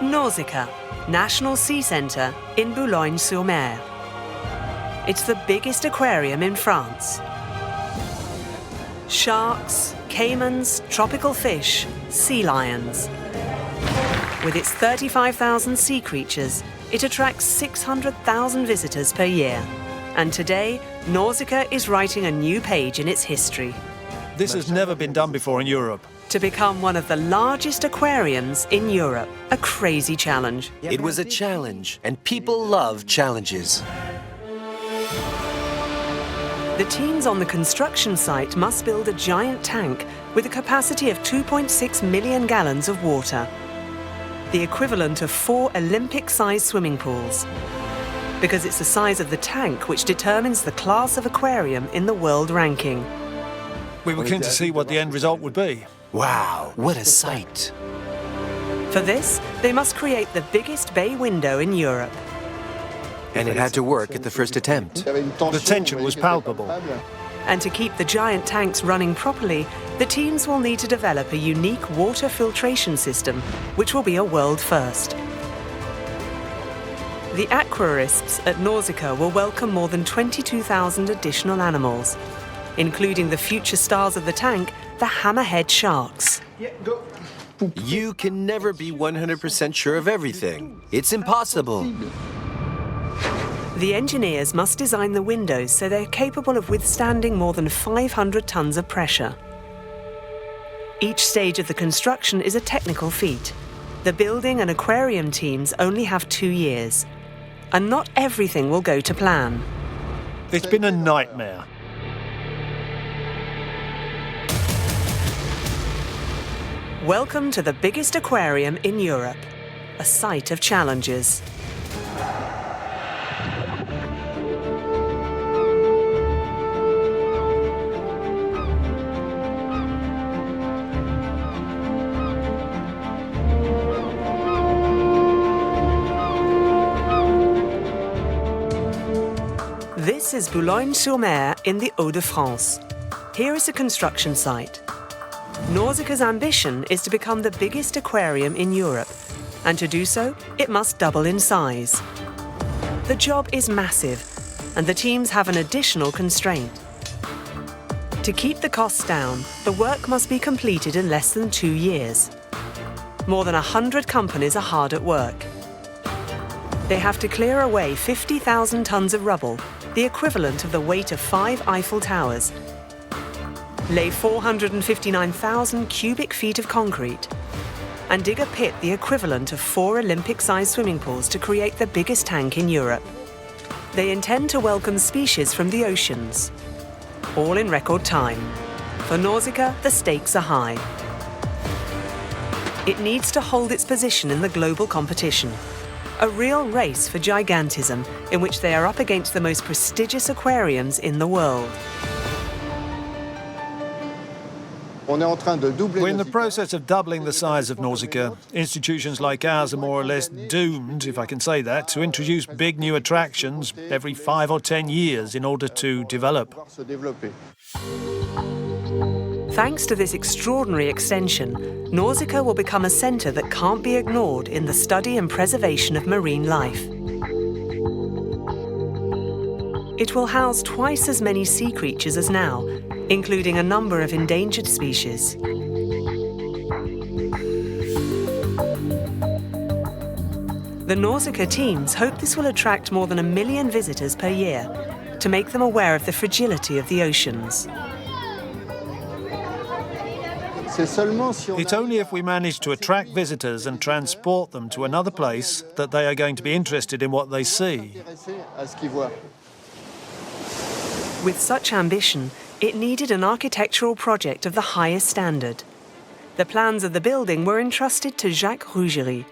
Nausicaa, National Sea Centre in Boulogne-sur-Mer. It's the biggest aquarium in France. Sharks, caimans, tropical fish, sea lions. With its 35,000 sea creatures, it attracts 600,000 visitors per year. And today, Nausicaa is writing a new page in its history. This has never been done before in Europe. To become one of the largest aquariums in Europe. A crazy challenge. It was a challenge, and people love challenges. The teams on the construction site must build a giant tank with a capacity of 2.6 million gallons of water, the equivalent of 4 Olympic-sized swimming pools, because it's the size of the tank which determines the class of aquarium in the world ranking. We were keen to see what the end result would be. Wow, what a sight! For this, they must create the biggest bay window in Europe. And it had to work at the first attempt. The tension was palpable. And to keep the giant tanks running properly, the teams will need to develop a unique water filtration system, which will be a world first. The aquarists at Nausicaa will welcome more than 22,000 additional animals, including the future stars of the tank, the hammerhead sharks. You can never be 100% sure of everything. It's impossible. The engineers must design the windows so they're capable of withstanding more than 500 tons of pressure. Each stage of the construction is a technical feat. The building and aquarium teams only have 2 years. And not everything will go to plan. It's been a nightmare. Welcome to the biggest aquarium in Europe, a site of challenges. This is Boulogne-sur-Mer in the Hauts-de-France. Here is a construction site. Nausicaa's ambition is to become the biggest aquarium in Europe, and to do so, it must double in size. The job is massive, and the teams have an additional constraint. To keep the costs down, the work must be completed in less than 2 years. More than 100 companies are hard at work. They have to clear away 50,000 tons of rubble, the equivalent of the weight of 5 Eiffel Towers, lay 459,000 cubic feet of concrete, and dig a pit the equivalent of 4 Olympic-sized swimming pools to create the biggest tank in Europe. They intend to welcome species from the oceans, all in record time. For Nausicaa, the stakes are high. It needs to hold its position in the global competition, a real race for gigantism in which they are up against the most prestigious aquariums in the world. We're in the process of doubling the size of Nausicaa. Institutions like ours are more or less doomed, if I can say that, to introduce big new attractions every 5 or 10 years in order to develop. Thanks to this extraordinary extension, Nausicaa will become a centre that can't be ignored in the study and preservation of marine life. It will house twice as many sea creatures as now, including a number of endangered species. The Nausicaa teams hope this will attract more than 1 million visitors per year to make them aware of the fragility of the oceans. It's only if we manage to attract visitors and transport them to another place that they are going to be interested in what they see. With such ambition, it needed an architectural project of the highest standard. The plans of the building were entrusted to Jacques Rougerie.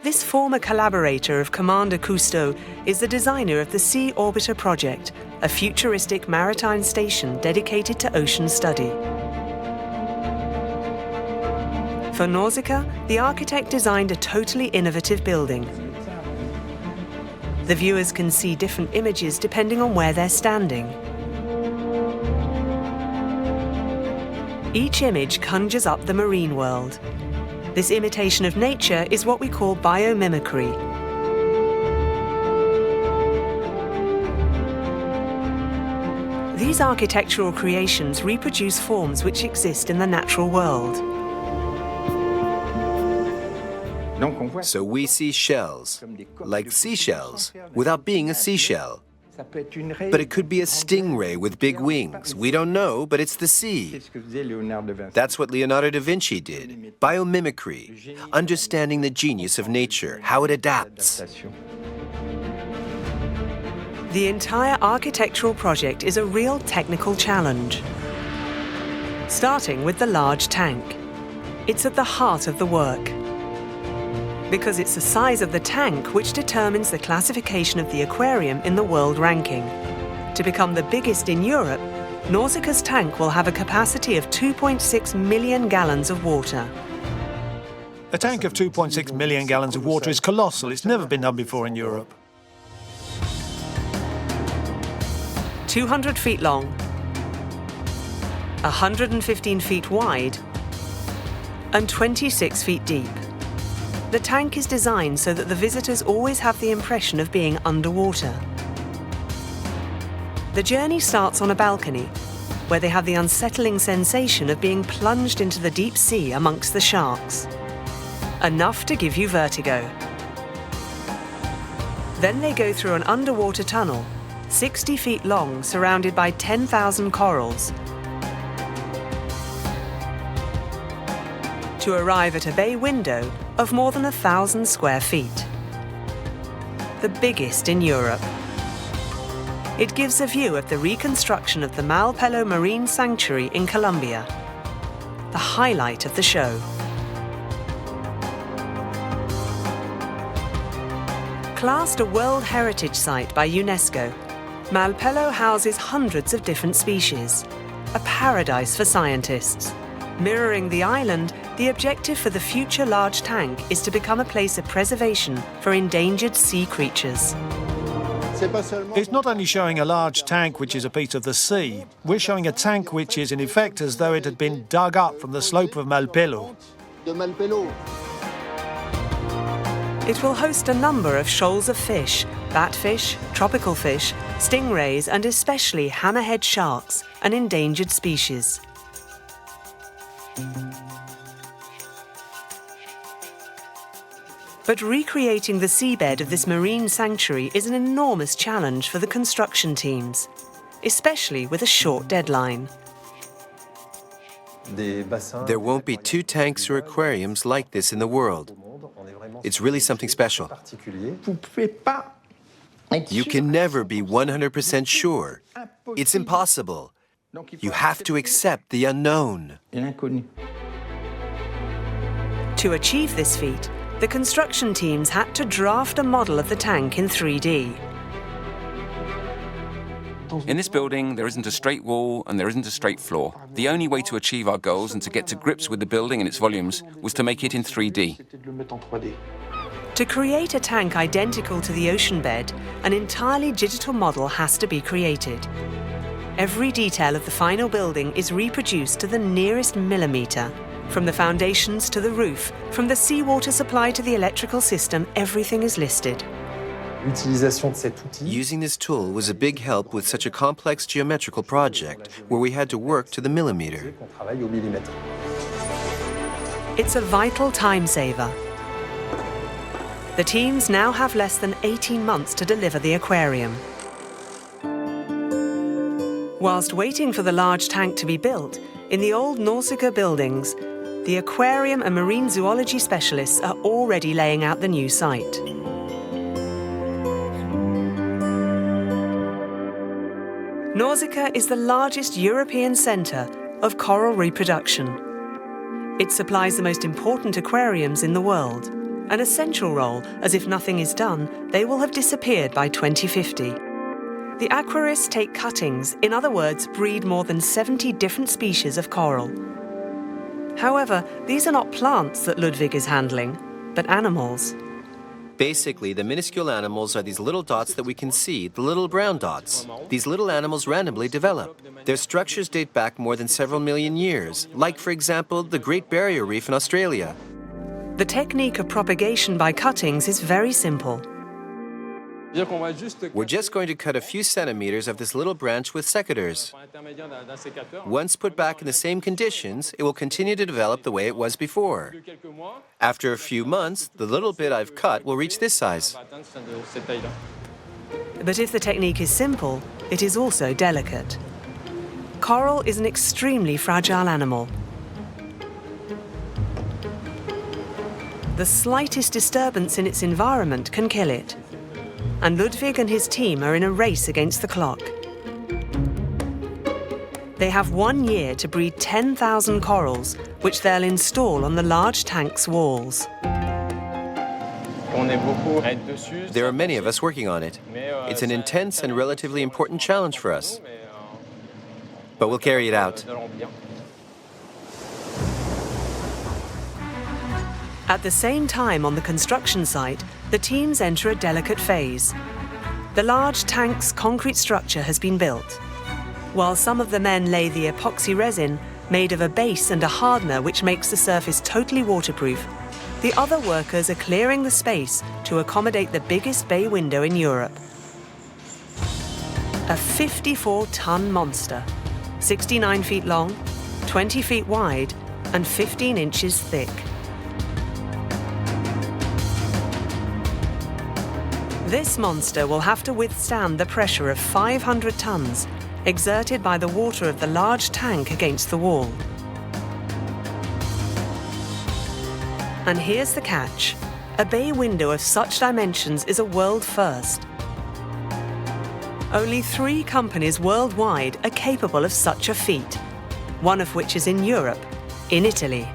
This former collaborator of Commander Cousteau is the designer of the Sea Orbiter project, a futuristic maritime station dedicated to ocean study. For Nausicaa, the architect designed a totally innovative building. The viewers can see different images depending on where they're standing. Each image conjures up the marine world. This imitation of nature is what we call biomimicry. These architectural creations reproduce forms which exist in the natural world. So we see shells, like seashells, without being a seashell. But it could be a stingray with big wings. We don't know, but it's the sea. That's what Leonardo da Vinci did. Biomimicry, understanding the genius of nature, how it adapts. The entire architectural project is a real technical challenge. Starting with the large tank. It's at the heart of the work. Because it's the size of the tank which determines the classification of the aquarium in the world ranking. To become the biggest in Europe, Nausicaa's tank will have a capacity of 2.6 million gallons of water. A tank of 2.6 million gallons of water is colossal. It's never been done before in Europe. 200 feet long, 115 feet wide, and 26 feet deep. The tank is designed so that the visitors always have the impression of being underwater. The journey starts on a balcony, where they have the unsettling sensation of being plunged into the deep sea amongst the sharks. Enough to give you vertigo. Then they go through an underwater tunnel, 60 feet long, surrounded by 10,000 corals, to arrive at a bay window of more than 1,000 square feet. The biggest in Europe. It gives a view of the reconstruction of the Malpelo Marine Sanctuary in Colombia, the highlight of the show. Classed a World Heritage Site by UNESCO, Malpelo houses hundreds of different species, a paradise for scientists. Mirroring the island, the objective for the future large tank is to become a place of preservation for endangered sea creatures. It's not only showing a large tank which is a piece of the sea. We're showing a tank which is in effect as though it had been dug up from the slope of Malpelo. It will host a number of shoals of fish, batfish, tropical fish, stingrays, and especially hammerhead sharks, an endangered species. But recreating the seabed of this marine sanctuary is an enormous challenge for the construction teams, especially with a short deadline. There won't be two tanks or aquariums like this in the world. It's really something special. You can never be 100% sure. It's impossible. You have to accept the unknown. To achieve this feat, the construction teams had to draft a model of the tank in 3D. In this building, there isn't a straight wall and there isn't a straight floor. The only way to achieve our goals and to get to grips with the building and its volumes was to make it in 3D. To create a tank identical to the ocean bed, an entirely digital model has to be created. Every detail of the final building is reproduced to the nearest millimetre. From the foundations to the roof, from the seawater supply to the electrical system, everything is listed. Using this tool was a big help with such a complex geometrical project where we had to work to the millimetre. It's a vital time saver. The teams now have less than 18 months to deliver the aquarium. Whilst waiting for the large tank to be built, in the old Nausicaa buildings, the aquarium and marine zoology specialists are already laying out the new site. Nausicaa is the largest European centre of coral reproduction. It supplies the most important aquariums in the world, an essential role, as if nothing is done, they will have disappeared by 2050. The aquarists take cuttings, in other words, breed more than 70 different species of coral. However, these are not plants that Ludwig is handling, but animals. Basically, the minuscule animals are these little dots that we can see, the little brown dots. These little animals randomly develop. Their structures date back more than several million years, like, for example, the Great Barrier Reef in Australia. The technique of propagation by cuttings is very simple. We're just going to cut a few centimeters of this little branch with secateurs. Once put back in the same conditions, it will continue to develop the way it was before. After a few months, the little bit I've cut will reach this size. But if the technique is simple, it is also delicate. Coral is an extremely fragile animal. The slightest disturbance in its environment can kill it. And Ludwig and his team are in a race against the clock. They have 1 year to breed 10,000 corals, which they'll install on the large tank's walls. There are many of us working on it. It's an intense and relatively important challenge for us. But we'll carry it out. At the same time on the construction site, the teams enter a delicate phase. The large tank's concrete structure has been built. While some of the men lay the epoxy resin, made of a base and a hardener which makes the surface totally waterproof, the other workers are clearing the space to accommodate the biggest bay window in Europe. A 54-ton monster, 69 feet long, 20 feet wide, and 15 inches thick. This monster will have to withstand the pressure of 500 tons exerted by the water of the large tank against the wall. And here's the catch. A bay window of such dimensions is a world first. Only 3 companies worldwide are capable of such a feat, one of which is in Europe, in Italy.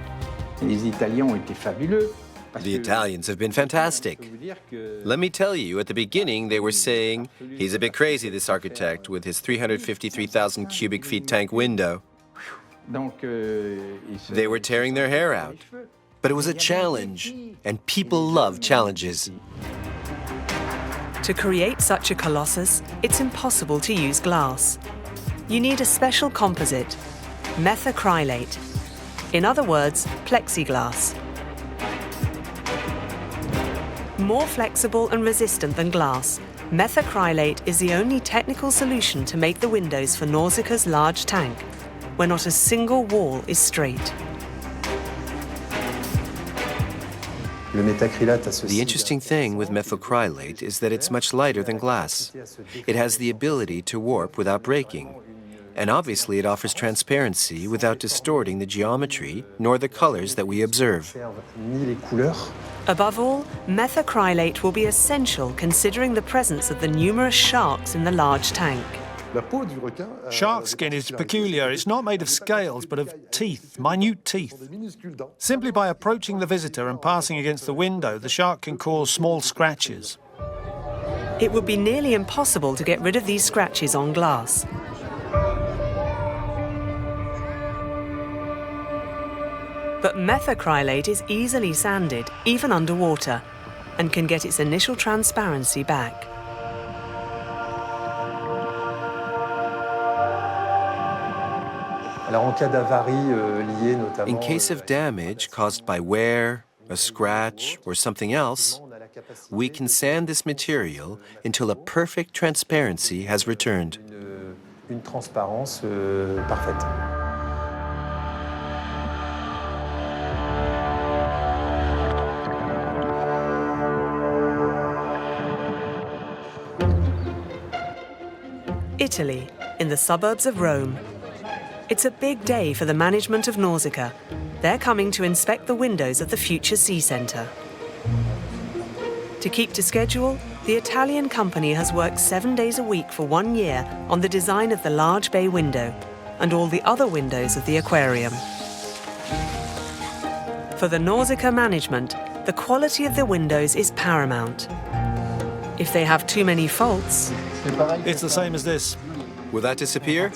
The Italians have been fantastic. Let me tell you, at the beginning they were saying, he's a bit crazy, this architect, with his 353,000 cubic feet tank window. They were tearing their hair out. But it was a challenge, and people love challenges. To create such a colossus, it's impossible to use glass. You need a special composite, methacrylate. In other words, plexiglass. More flexible and resistant than glass, methacrylate is the only technical solution to make the windows for Nausicaa's large tank, where not a single wall is straight. The interesting thing with methacrylate is that it's much lighter than glass. It has the ability to warp without breaking. And obviously it offers transparency without distorting the geometry nor the colors that we observe. Above all, methacrylate will be essential considering the presence of the numerous sharks in the large tank. Shark skin is peculiar. It's not made of scales, but of teeth, minute teeth. Simply by approaching the visitor and passing against the window, the shark can cause small scratches. It would be nearly impossible to get rid of these scratches on glass. But methacrylate is easily sanded, even underwater, and can get its initial transparency back. In case of damage caused by wear, a scratch, or something else, we can sand this material until a perfect transparency has returned. Italy, in the suburbs of Rome. It's a big day for the management of Nausicaa. They're coming to inspect the windows of the future sea centre. To keep to schedule, the Italian company has worked 7 days a week for 1 year on the design of the large bay window and all the other windows of the aquarium. For the Nausicaa management, the quality of the windows is paramount. If they have too many faults, It's the same as this. Will that disappear?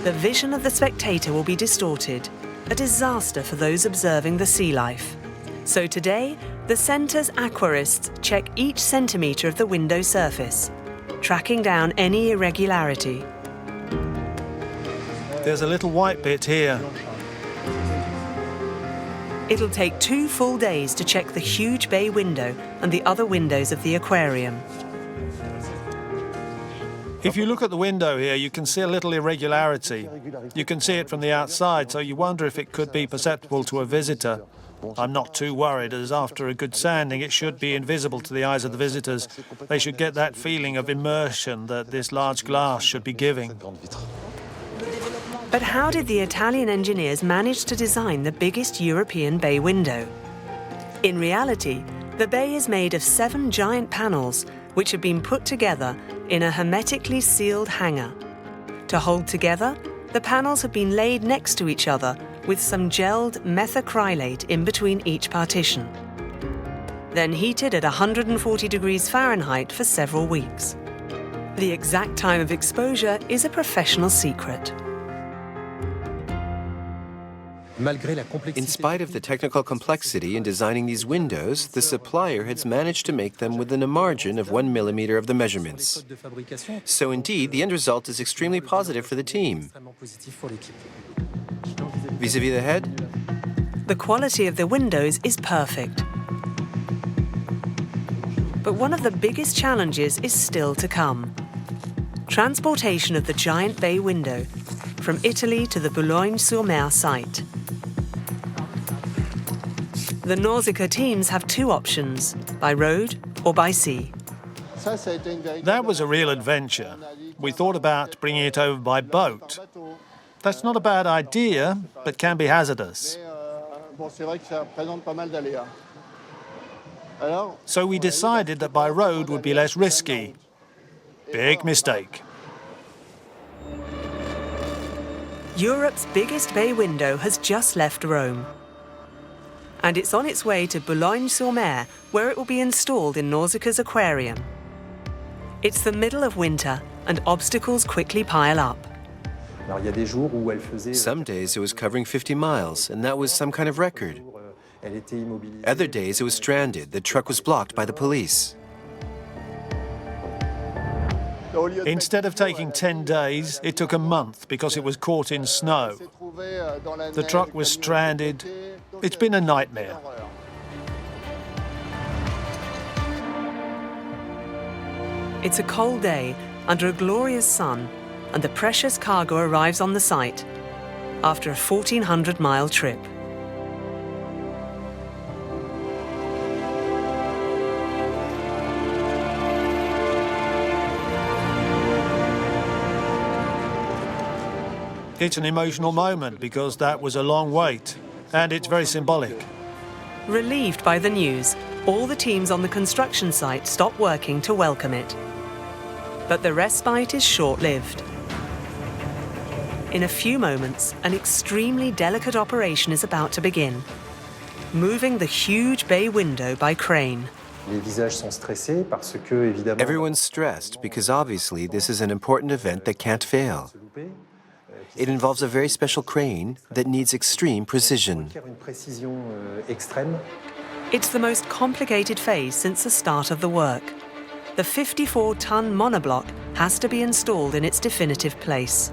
the vision of the spectator will be distorted, a disaster for those observing the sea life. So today, the centre's aquarists check each centimetre of the window surface, tracking down any irregularity. There's a little white bit here. It'll take 2 full days to check the huge bay window and the other windows of the aquarium. If you look at the window here, you can see a little irregularity. You can see it from the outside, so you wonder if it could be perceptible to a visitor. I'm not too worried, as after a good sanding, it should be invisible to the eyes of the visitors. They should get that feeling of immersion that this large glass should be giving. But how did the Italian engineers manage to design the biggest European bay window? In reality, the bay is made of 7 giant panels which have been put together in a hermetically sealed hangar. To hold together, the panels have been laid next to each other with some gelled methacrylate in between each partition. Then heated at 140 degrees Fahrenheit for several weeks. The exact time of exposure is a professional secret. In spite of the technical complexity in designing these windows, the supplier has managed to make them within a margin of 1 millimeter of the measurements. So indeed, the end result is extremely positive for the team. Vis-à-vis the head? The quality of the windows is perfect. But one of the biggest challenges is still to come. Transportation of the giant bay window from Italy to the Boulogne-sur-Mer site. The Nausicaa teams have 2 options, by road or by sea. That was a real adventure. We thought about bringing it over by boat. That's not a bad idea, but can be hazardous. So we decided that by road would be less risky. Big mistake. Europe's biggest bay window has just left Rome. And it's on its way to Boulogne-sur-Mer, where it will be installed in Nausicaa's aquarium. It's the middle of winter, and obstacles quickly pile up. Some days it was covering 50 miles, and that was some kind of record. Other days it was stranded. The truck was blocked by the police. Instead of taking 10 days, it took a month because it was caught in snow. The truck was stranded. It's been a nightmare. It's a cold day under a glorious sun, and the precious cargo arrives on the site after a 1,400-mile trip. It's an emotional moment because that was a long wait, and it's very symbolic. Relieved by the news, all the teams on the construction site stop working to welcome it. But the respite is short-lived. In a few moments, an extremely delicate operation is about to begin, moving the huge bay window by crane. Everyone's stressed because obviously this is an important event that can't fail. It involves a very special crane that needs extreme precision. It's the most complicated phase since the start of the work. The 54-ton monoblock has to be installed in its definitive place.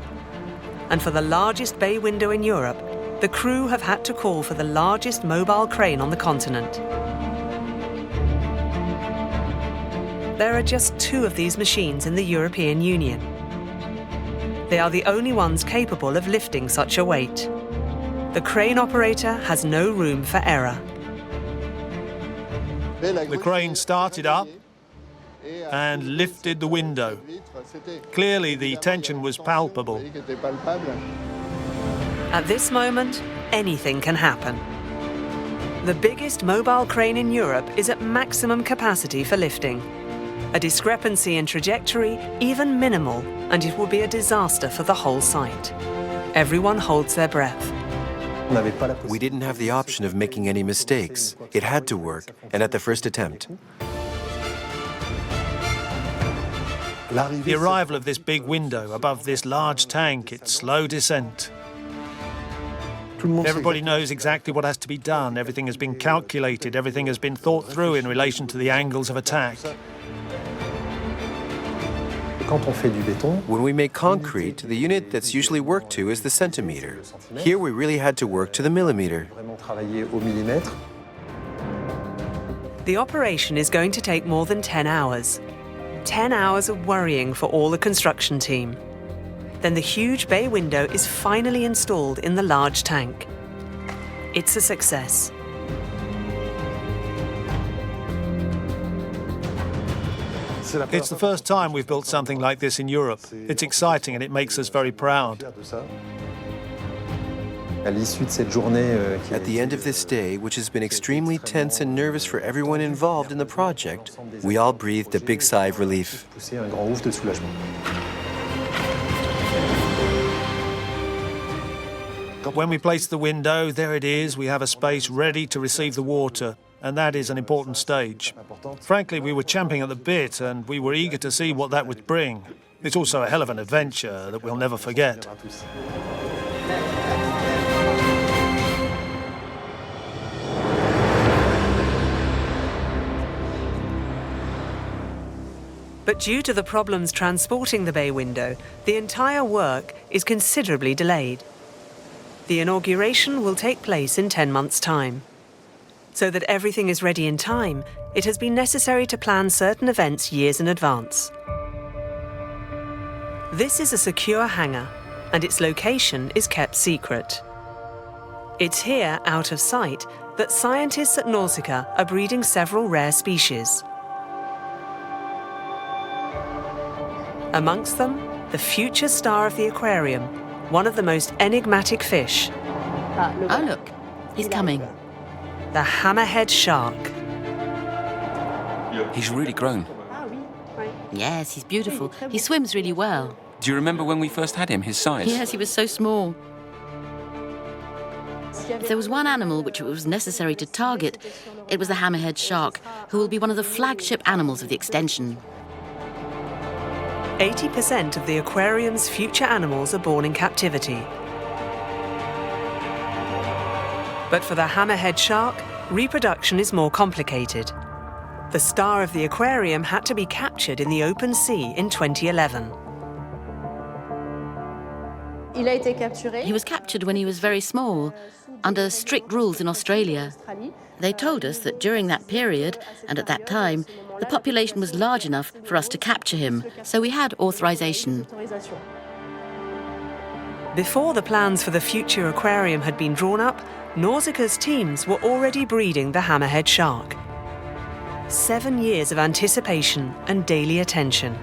And for the largest bay window in Europe, the crew have had to call for the largest mobile crane on the continent. There are just 2 of these machines in the European Union. They are the only ones capable of lifting such a weight. The crane operator has no room for error. The crane started up and lifted the window. Clearly, the tension was palpable. At this moment, anything can happen. The biggest mobile crane in Europe is at maximum capacity for lifting. A discrepancy in trajectory, even minimal, and it will be a disaster for the whole site. Everyone holds their breath. We didn't have the option of making any mistakes. It had to work, and at the first attempt. The arrival of this big window above this large tank, its slow descent. Everybody knows exactly what has to be done. Everything has been calculated. Everything has been thought through in relation to the angles of attack. When we make concrete, the unit that's usually worked to is the centimeter. Here we really had to work to the millimeter. The operation is going to take more than 10 hours. 10 hours of worrying for all the construction team. Then the huge bay window is finally installed in the large tank. It's a success. It's the first time we've built something like this in Europe. It's exciting and it makes us very proud. At the end of this day, which has been extremely tense and nervous for everyone involved in the project, we all breathed a big sigh of relief. When we place the window, there it is, we have a space ready to receive the water, and that is an important stage. Frankly, we were champing at the bit and we were eager to see what that would bring. It's also a hell of an adventure that we'll never forget. But due to the problems transporting the bay window, the entire work is considerably delayed. The inauguration will take place in 10 months' time. So that everything is ready in time, it has been necessary to plan certain events years in advance. This is a secure hangar, and its location is kept secret. It's here, out of sight, that scientists at Nausicaa are breeding several rare species. Amongst them, the future star of the aquarium, one of the most enigmatic fish. Oh, look, he's coming. The hammerhead shark. He's really grown. Yes, he's beautiful. He swims really well. Do you remember when we first had him, his size? Yes, he was so small. If there was one animal which it was necessary to target, it was the hammerhead shark, who will be one of the flagship animals of the extension. 80% of the aquarium's future animals are born in captivity. But for the hammerhead shark, reproduction is more complicated. The star of the aquarium had to be captured in the open sea in 2011. He was captured when he was very small, under strict rules in Australia. They told us that during that period, and at that time, the population was large enough for us to capture him, so we had authorization. Before the plans for the future aquarium had been drawn up, Nausicaa's teams were already breeding the hammerhead shark. 7 years of anticipation and daily attention.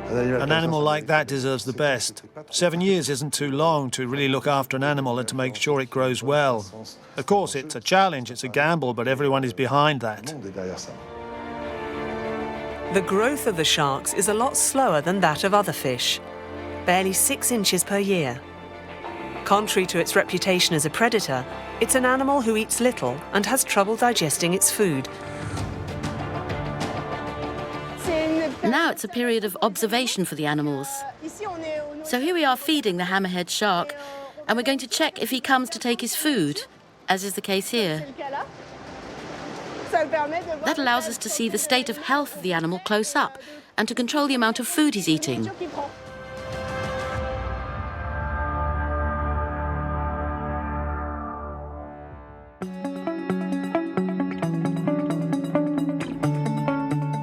An animal like that deserves the best. 7 years isn't too long to really look after an animal and to make sure it grows well. Of course, it's a challenge, it's a gamble, but everyone is behind that. The growth of the sharks is a lot slower than that of other fish, barely 6 inches per year. Contrary to its reputation as a predator, it's an animal who eats little and has trouble digesting its food. Now it's a period of observation for the animals. So here we are feeding the hammerhead shark, and we're going to check if he comes to take his food, as is the case here. That allows us to see the state of health of the animal close up and to control the amount of food he's eating.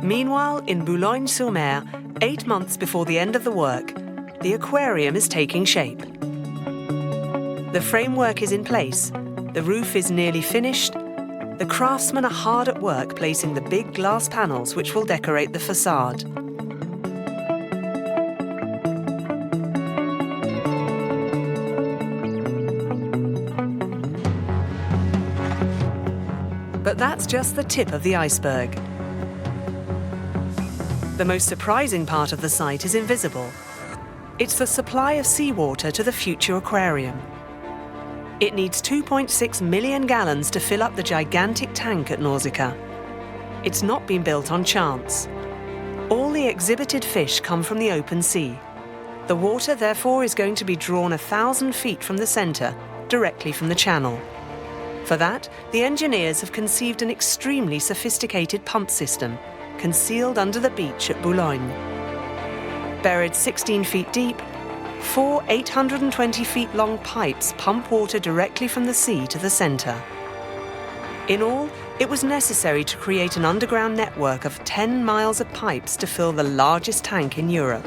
Meanwhile, in Boulogne-sur-Mer, 8 months before the end of the work, the aquarium is taking shape. The framework is in place, the roof is nearly finished, the craftsmen are hard at work placing the big glass panels which will decorate the facade. But that's just the tip of the iceberg. The most surprising part of the site is invisible. It's the supply of seawater to the future aquarium. It needs 2.6 million gallons to fill up the gigantic tank at Nausicaa. It's not been built on chance. All the exhibited fish come from the open sea. The water, therefore, is going to be drawn 1,000 feet from the centre, directly from the channel. For that, the engineers have conceived an extremely sophisticated pump system, concealed under the beach at Boulogne. Buried 16 feet deep, 4 820-feet-long pipes pump water directly from the sea to the centre. In all, it was necessary to create an underground network of 10 miles of pipes to fill the largest tank in Europe.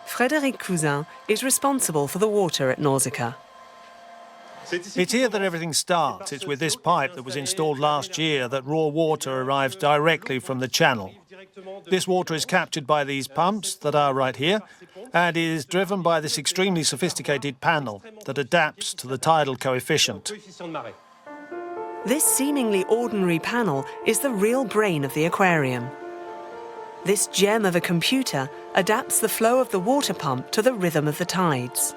Frédéric Cousin is responsible for the water at Nausicaa. It's here that everything starts. It's with this pipe that was installed last year that raw water arrives directly from the channel. This water is captured by these pumps that are right here and is driven by this extremely sophisticated panel that adapts to the tidal coefficient. This seemingly ordinary panel is the real brain of the aquarium. This gem of a computer adapts the flow of the water pump to the rhythm of the tides.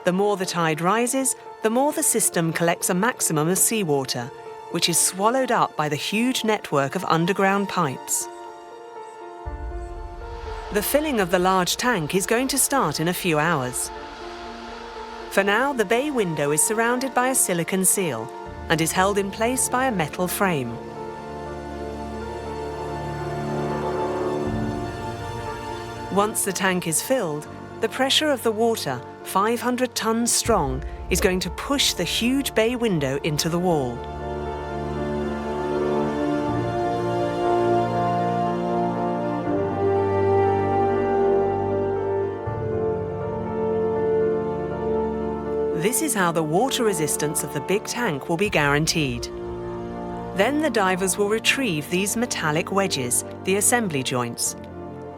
The more the tide rises, the more the system collects a maximum of seawater, which is swallowed up by the huge network of underground pipes. The filling of the large tank is going to start in a few hours. For now, the bay window is surrounded by a silicon seal and is held in place by a metal frame. Once the tank is filled, the pressure of the water, 500 tons strong, is going to push the huge bay window into the wall. This is how the water resistance of the big tank will be guaranteed. Then the divers will retrieve these metallic wedges, the assembly joints,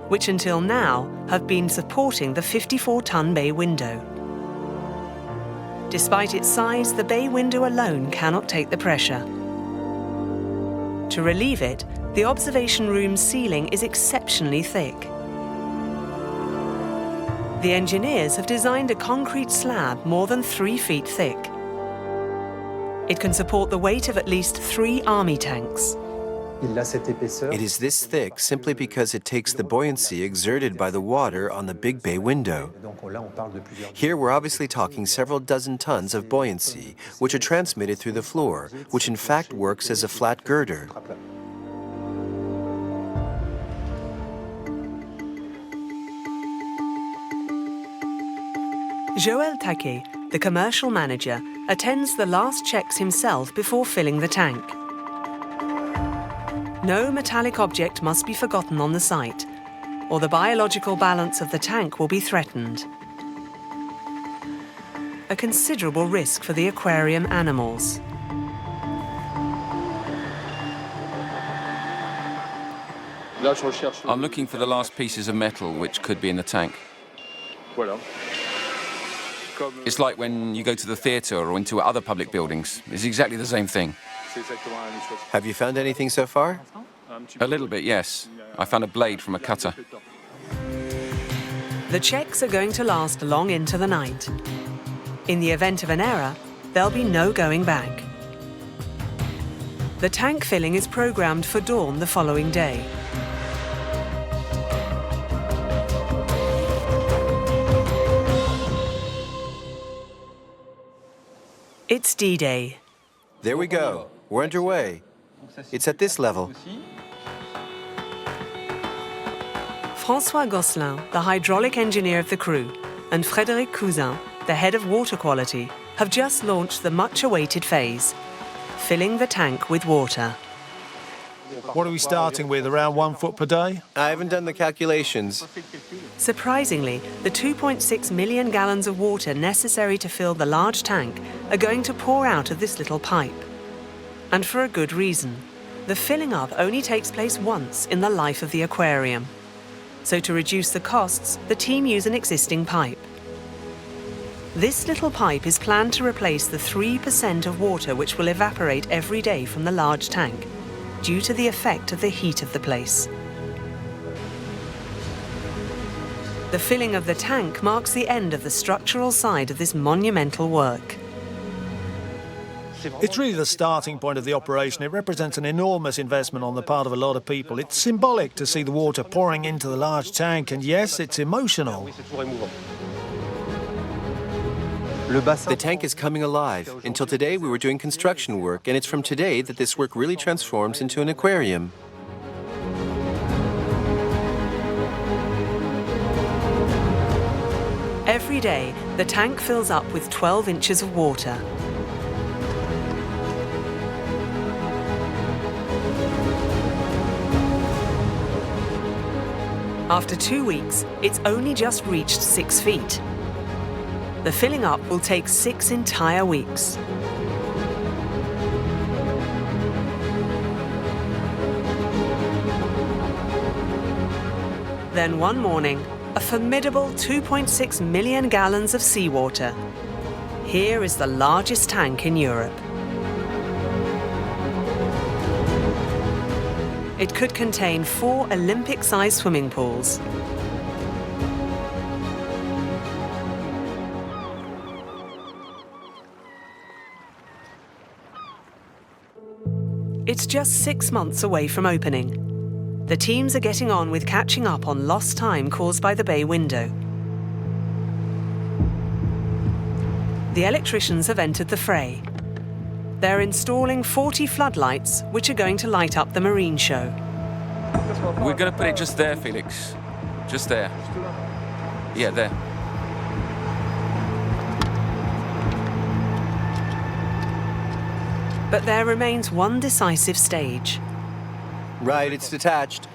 which until now have been supporting the 54-ton bay window. Despite its size, the bay window alone cannot take the pressure. To relieve it, the observation room's ceiling is exceptionally thick. The engineers have designed a concrete slab more than 3 feet thick. It can support the weight of at least 3 army tanks. It is this thick simply because it takes the buoyancy exerted by the water on the big bay window. Here we're obviously talking several dozen tons of buoyancy, which are transmitted through the floor, which in fact works as a flat girder. Joël Taquet, the commercial manager, attends the last checks himself before filling the tank. No metallic object must be forgotten on the site, or the biological balance of the tank will be threatened. A considerable risk for the aquarium animals. I'm looking for the last pieces of metal which could be in the tank. It's like when you go to the theatre or into other public buildings. It's exactly the same thing. Have you found anything so far? A little bit, yes. I found a blade from a cutter. The checks are going to last long into the night. In the event of an error, there'll be no going back. The tank filling is programmed for dawn the following day. It's D-Day. There we go. We're underway. It's at this level. François Gosselin, the hydraulic engineer of the crew, and Frédéric Cousin, the head of water quality, have just launched the much-awaited phase, filling the tank with water. What are we starting with, around 1 foot per day? I haven't done the calculations. Surprisingly, the 2.6 million gallons of water necessary to fill the large tank are going to pour out of this little pipe. And for a good reason. The filling up only takes place once in the life of the aquarium. So to reduce the costs, the team use an existing pipe. This little pipe is planned to replace the 3% of water which will evaporate every day from the large tank, due to the effect of the heat of the place. The filling of the tank marks the end of the structural side of this monumental work. It's really the starting point of the operation. It represents an enormous investment on the part of a lot of people. It's symbolic to see the water pouring into the large tank, and yes, it's emotional. The tank is coming alive. Until today, we were doing construction work, and it's from today that this work really transforms into an aquarium. Every day, the tank fills up with 12 inches of water. After 2 weeks, it's only just reached 6 feet. The filling up will take 6 entire weeks. Then one morning, a formidable 2.6 million gallons of seawater. Here is the largest tank in Europe. It could contain 4 Olympic-sized swimming pools. It's just 6 months away from opening. The teams are getting on with catching up on lost time caused by the bay window. The electricians have entered the fray. They're installing 40 floodlights, which are going to light up the marine show. We're going to put it just there, Felix. Just there. Yeah, there. But there remains one decisive stage. Right, it's detached.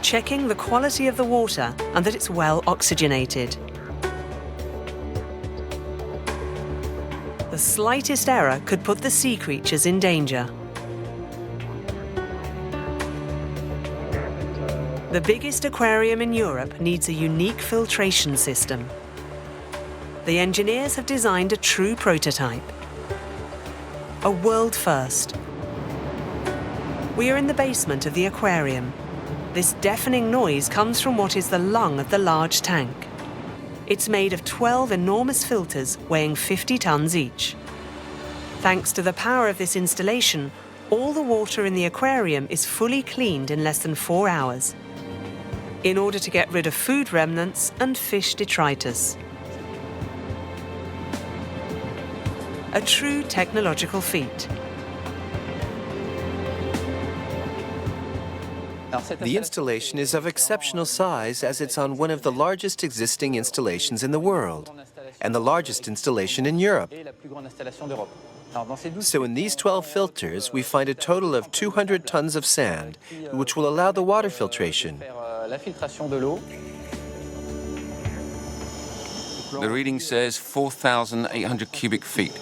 Checking the quality of the water and that it's well oxygenated. The slightest error could put the sea creatures in danger. The biggest aquarium in Europe needs a unique filtration system. The engineers have designed a true prototype. A world first. We are in the basement of the aquarium. This deafening noise comes from what is the lung of the large tank. It's made of 12 enormous filters weighing 50 tons each. Thanks to the power of this installation, all the water in the aquarium is fully cleaned in less than 4 hours, in order to get rid of food remnants and fish detritus. A true technological feat. The installation is of exceptional size as it's on one of the largest existing installations in the world, and the largest installation in Europe. So in these 12 filters, we find a total of 200 tons of sand, which will allow the water filtration. The reading says 4,800 cubic feet.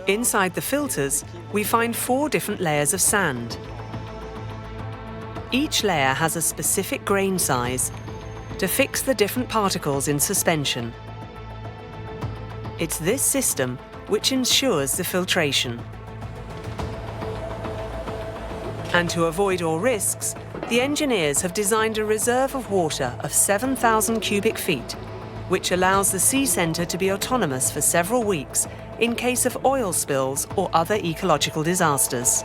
Inside the filters, we find 4 different layers of sand. Each layer has a specific grain size to fix the different particles in suspension. It's this system which ensures the filtration. And to avoid all risks, the engineers have designed a reserve of water of 7,000 cubic feet, which allows the sea centre to be autonomous for several weeks in case of oil spills or other ecological disasters.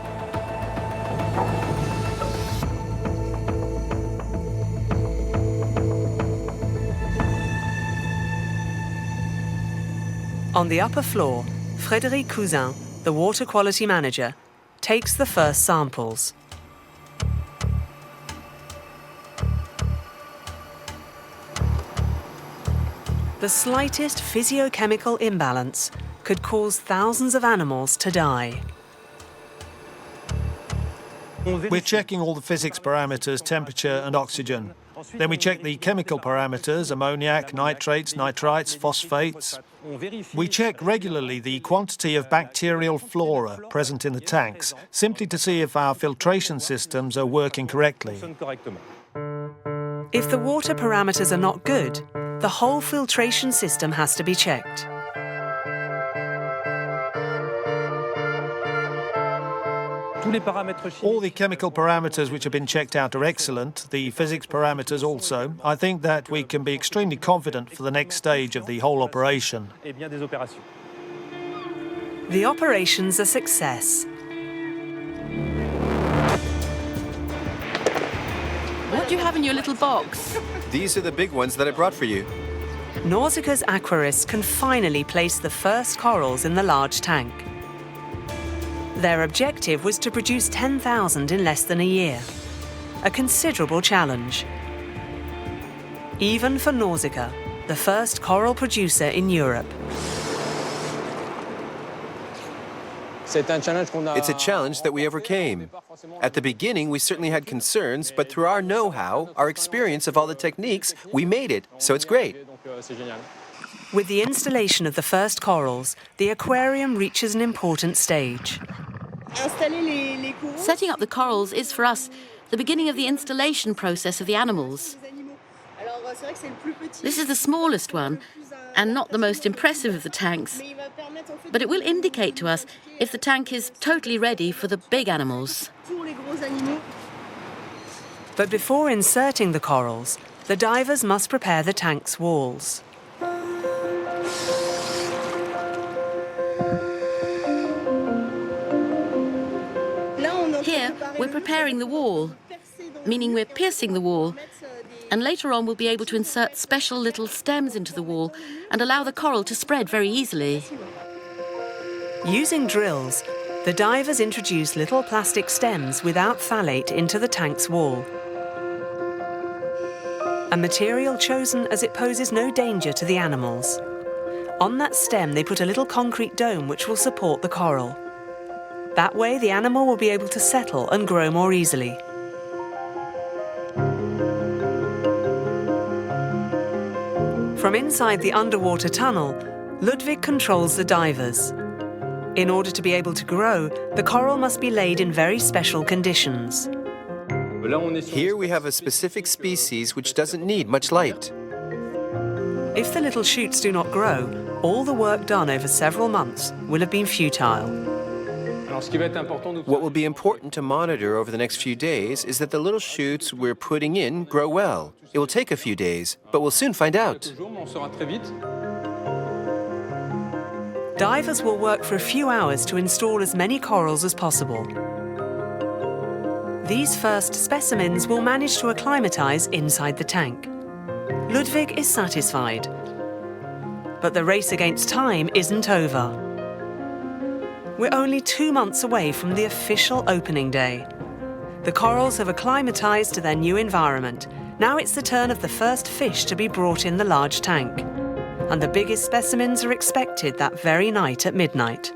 On the upper floor, Frédéric Cousin, the water quality manager, takes the first samples. The slightest physiochemical imbalance could cause thousands of animals to die. We're checking all the physics parameters, temperature and oxygen. Then we check the chemical parameters, ammoniac, nitrates, nitrites, phosphates. We check regularly the quantity of bacterial flora present in the tanks, simply to see if our filtration systems are working correctly. If the water parameters are not good, the whole filtration system has to be checked. All the chemical parameters which have been checked out are excellent, the physics parameters also. I think that we can be extremely confident for the next stage of the whole operation. The operation's a success. What do you have in your little box? These are the big ones that I brought for you. Nausicaa's aquarists can finally place the first corals in the large tank. Their objective was to produce 10,000 in less than a year. A considerable challenge. Even for Nausicaa, the first coral producer in Europe. It's a challenge that we overcame. At the beginning, we certainly had concerns, but through our know-how, our experience of all the techniques, we made it, so it's great. With the installation of the first corals, the aquarium reaches an important stage. Setting up the corals is, for us, the beginning of the installation process of the animals. This is the smallest one, and not the most impressive of the tanks, but it will indicate to us if the tank is totally ready for the big animals. But before inserting the corals, the divers must prepare the tank's walls. Here, we're preparing the wall, meaning we're piercing the wall, and later on we'll be able to insert special little stems into the wall and allow the coral to spread very easily. Using drills, the divers introduce little plastic stems without phthalate into the tank's wall. A material chosen as it poses no danger to the animals. On that stem, they put a little concrete dome which will support the coral. That way, the animal will be able to settle and grow more easily. From inside the underwater tunnel, Ludwig controls the divers. In order to be able to grow, the coral must be laid in very special conditions. Here we have a specific species which doesn't need much light. If the little shoots do not grow, all the work done over several months will have been futile. What will be important to monitor over the next few days is that the little shoots we're putting in grow well. It will take a few days, but we'll soon find out. Divers will work for a few hours to install as many corals as possible. These first specimens will manage to acclimatize inside the tank. Ludwig is satisfied. But the race against time isn't over. We're only 2 months away from the official opening day. The corals have acclimatized to their new environment. Now it's the turn of the first fish to be brought in the large tank. And the biggest specimens are expected that very night at midnight.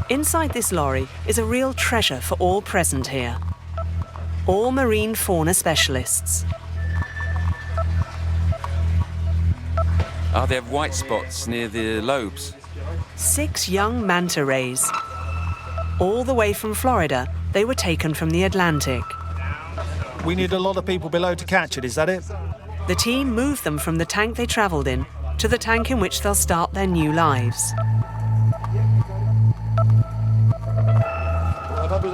Inside this lorry is a real treasure for all present here. All marine fauna specialists. They have white spots near the lobes. 6 young manta rays. All the way from Florida, they were taken from the Atlantic. We need a lot of people below to catch it, is that it? The team moved them from the tank they travelled in to the tank in which they'll start their new lives.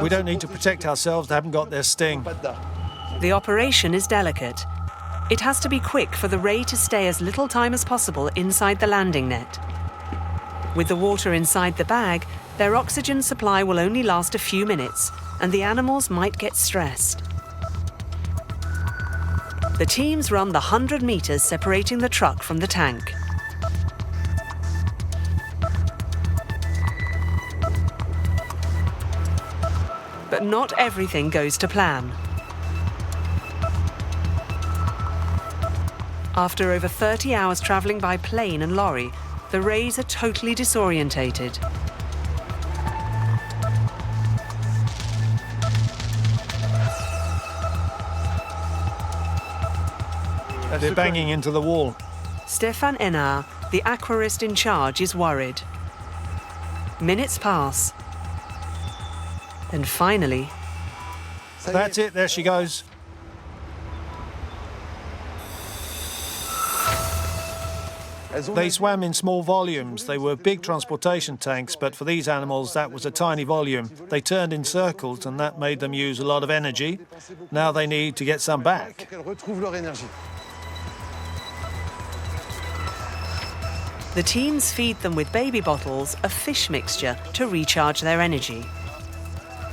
We don't need to protect ourselves, they haven't got their sting. The operation is delicate. It has to be quick for the ray to stay as little time as possible inside the landing net. With the water inside the bag, their oxygen supply will only last a few minutes, and the animals might get stressed. The teams run the 100 meters separating the truck from the tank. But not everything goes to plan. After over 30 hours traveling by plane and lorry, the rays are totally disorientated. They're banging into the wall. Stéphane Hénard, the aquarist in charge, is worried. Minutes pass. And finally... That's it, there she goes. They swam in small volumes. They were big transportation tanks, but for these animals, that was a tiny volume. They turned in circles, and that made them use a lot of energy. Now they need to get some back. The The teens feed them with baby bottles of fish mixture to recharge their energy.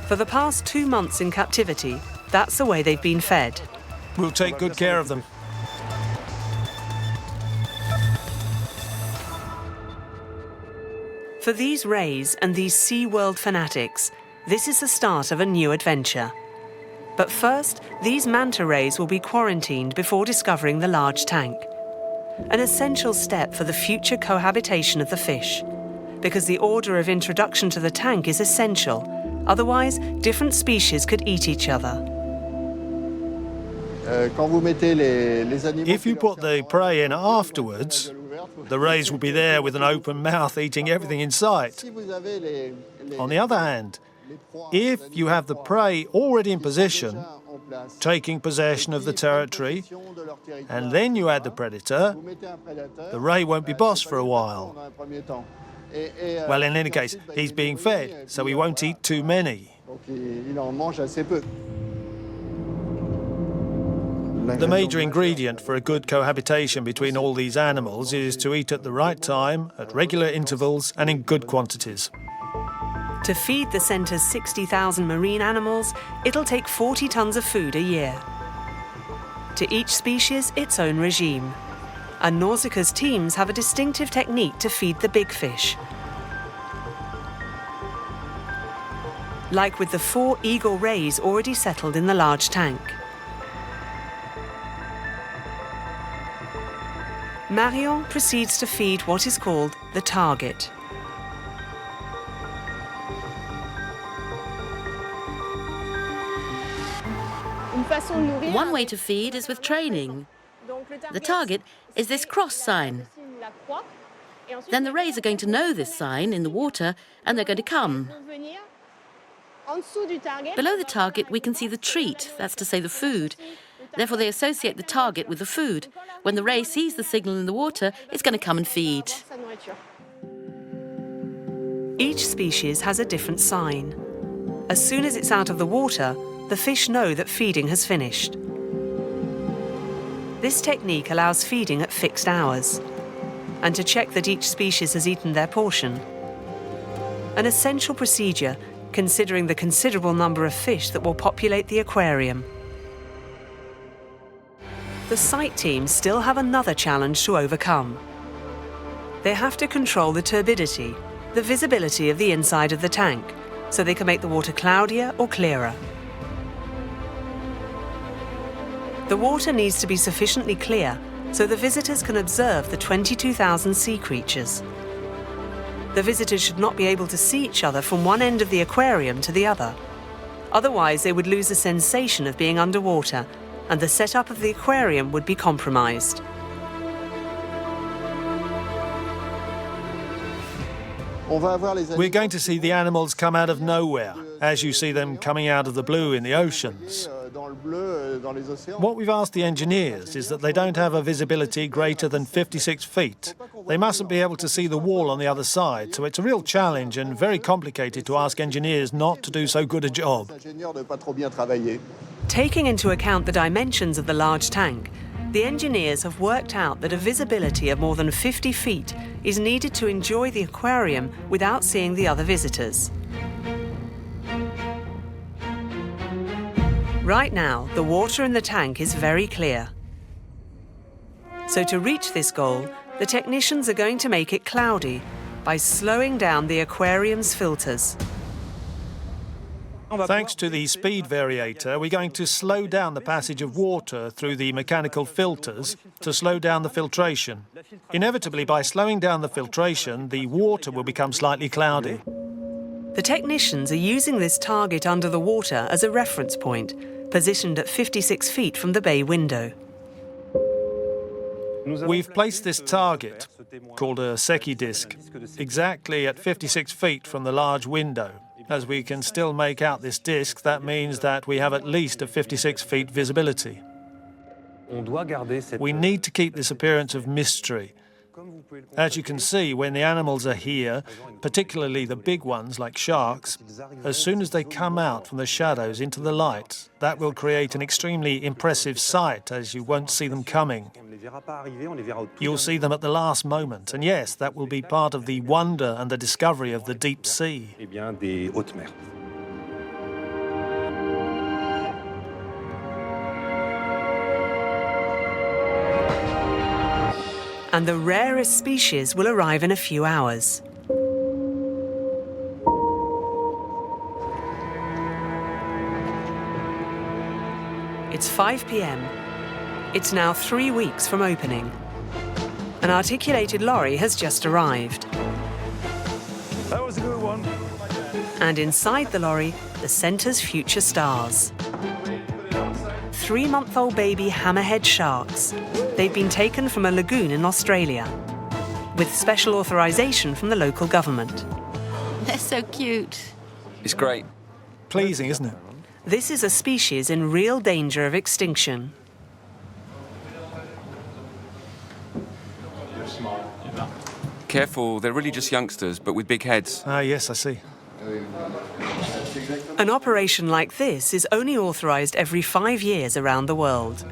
For the past 2 months in captivity, that's the way they've been fed. We'll take good care of them. For these rays and these Sea World fanatics, this is the start of a new adventure. But first, these manta rays will be quarantined before discovering the large tank. An essential step for the future cohabitation of the fish, because the order of introduction to the tank is essential. Otherwise, different species could eat each other. If you put the prey in afterwards, the rays will be there with an open mouth eating everything in sight. On the other hand, if you have the prey already in position, taking possession of the territory, and then you add the predator, the ray won't be boss for a while. Well, in any case, he's being fed, so he won't eat too many. The major ingredient for a good cohabitation between all these animals is to eat at the right time, at regular intervals, and in good quantities. To feed the centre's 60,000 marine animals, it'll take 40 tons of food a year. To each species, its own regime. And Nausicaa's teams have a distinctive technique to feed the big fish. Like with the 4 eagle rays already settled in the large tank. Marion proceeds to feed what is called the target. One way to feed is with training. The target is this cross sign. Then the rays are going to know this sign in the water and they're going to come. Below the target we can see the treat, that's to say the food. Therefore they associate the target with the food. When the ray sees the signal in the water, it's going to come and feed. Each species has a different sign. As soon as it's out of the water, the fish know that feeding has finished. This technique allows feeding at fixed hours, and to check that each species has eaten their portion. An essential procedure, considering the considerable number of fish that will populate the aquarium. The site teams still have another challenge to overcome. They have to control the turbidity, the visibility of the inside of the tank, so they can make the water cloudier or clearer. The water needs to be sufficiently clear so the visitors can observe the 22,000 sea creatures. The visitors should not be able to see each other from one end of the aquarium to the other. Otherwise, they would lose the sensation of being underwater, and the setup of the aquarium would be compromised. We're going to see the animals come out of nowhere, as you see them coming out of the blue in the oceans. What we've asked the engineers is that they don't have a visibility greater than 56 feet. They mustn't be able to see the wall on the other side, so it's a real challenge and very complicated to ask engineers not to do so good a job. Taking into account the dimensions of the large tank, the engineers have worked out that a visibility of more than 50 feet is needed to enjoy the aquarium without seeing the other visitors. Right now, the water in the tank is very clear. So to reach this goal, the technicians are going to make it cloudy by slowing down the aquarium's filters. Thanks to the speed variator, we're going to slow down the passage of water through the mechanical filters to slow down the filtration. Inevitably, by slowing down the filtration, the water will become slightly cloudy. The technicians are using this target under the water as a reference point, positioned at 56 feet from the bay window. We've placed this target, called a Secchi disc, exactly at 56 feet from the large window. As we can still make out this disc, that means that we have at least a 56 feet visibility. We need to keep this appearance of mystery, As you can see, when the animals are here, particularly the big ones like sharks, as soon as they come out from the shadows into the light, that will create an extremely impressive sight, as you won't see them coming. You'll see them at the last moment, and yes, that will be part of the wonder and the discovery of the deep sea. And the rarest species will arrive in a few hours. It's 5 p.m. It's now 3 weeks from opening. An articulated lorry has just arrived. That was a good one. And inside the lorry, the centre's future stars. 3-month-old baby hammerhead sharks. They've been taken from a lagoon in Australia, with special authorization from the local government. They're so cute. It's great. Pleasing, isn't it? This is a species in real danger of extinction. Careful, they're really just youngsters, but with big heads. Ah, yes, I see. An operation like this is only authorized every 5 years around the world.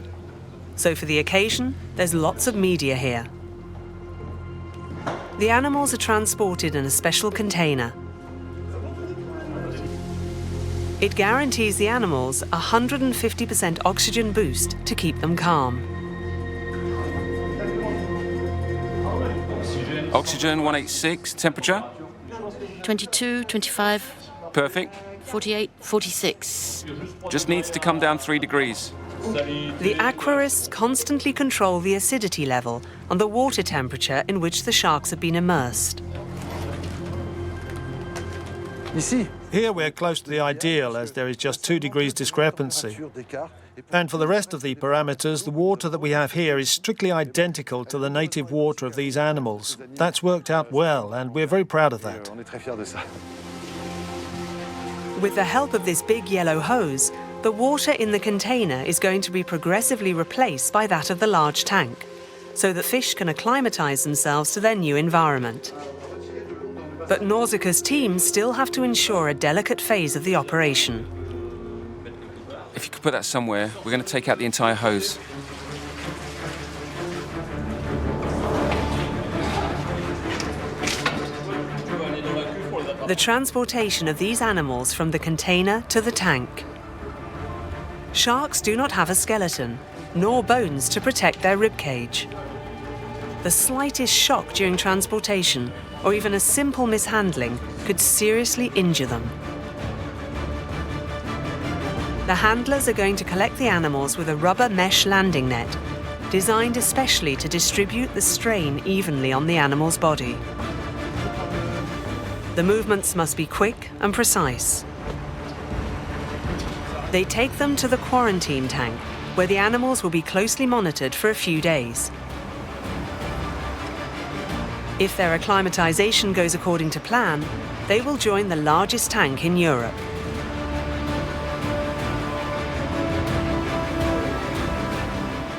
So for the occasion, there's lots of media here. The animals are transported in a special container. It guarantees the animals a 150% oxygen boost to keep them calm. Oxygen 186, temperature? 22, 25, Perfect. 48, 46. Just needs to come down 3 degrees. The aquarists constantly control the acidity level and the water temperature in which the sharks have been immersed. Here we're close to the ideal, as there is just 2 degrees discrepancy. And for the rest of the parameters, the water that we have here is strictly identical to the native water of these animals. That's worked out well, and we're very proud of that. With the help of this big yellow hose, the water in the container is going to be progressively replaced by that of the large tank, so that fish can acclimatize themselves to their new environment. But Nausicaa's team still have to ensure a delicate phase of the operation. If you could put that somewhere, we're going to take out the entire hose. The transportation of these animals from the container to the tank. Sharks do not have a skeleton, nor bones to protect their ribcage. The slightest shock during transportation, or even a simple mishandling, could seriously injure them. The handlers are going to collect the animals with a rubber mesh landing net, designed especially to distribute the strain evenly on the animal's body. The movements must be quick and precise. They take them to the quarantine tank, where the animals will be closely monitored for a few days. If their acclimatization goes according to plan, they will join the largest tank in Europe.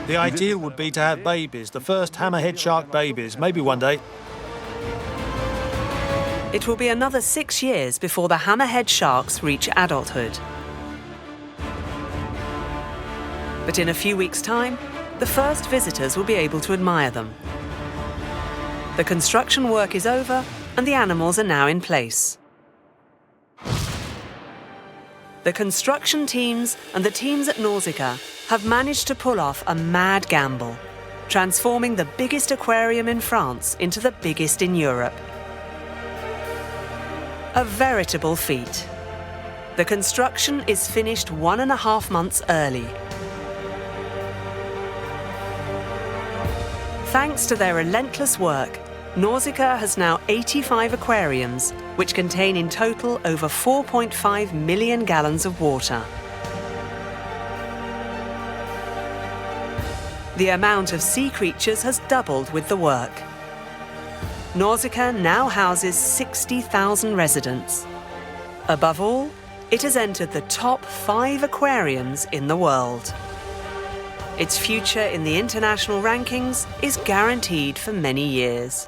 The ideal would be to have babies, the first hammerhead shark babies, maybe one day. It will be another 6 years before the hammerhead sharks reach adulthood. But in a few weeks' time, the first visitors will be able to admire them. The construction work is over, and the animals are now in place. The construction teams and the teams at Nausicaa have managed to pull off a mad gamble, transforming the biggest aquarium in France into the biggest in Europe. A veritable feat. The construction is finished 1.5 months early. Thanks to their relentless work, Nausicaa has now 85 aquariums, which contain in total over 4.5 million gallons of water. The amount of sea creatures has doubled with the work. Nausicaa now houses 60,000 residents. Above all, it has entered the top 5 aquariums in the world. Its future in the international rankings is guaranteed for many years.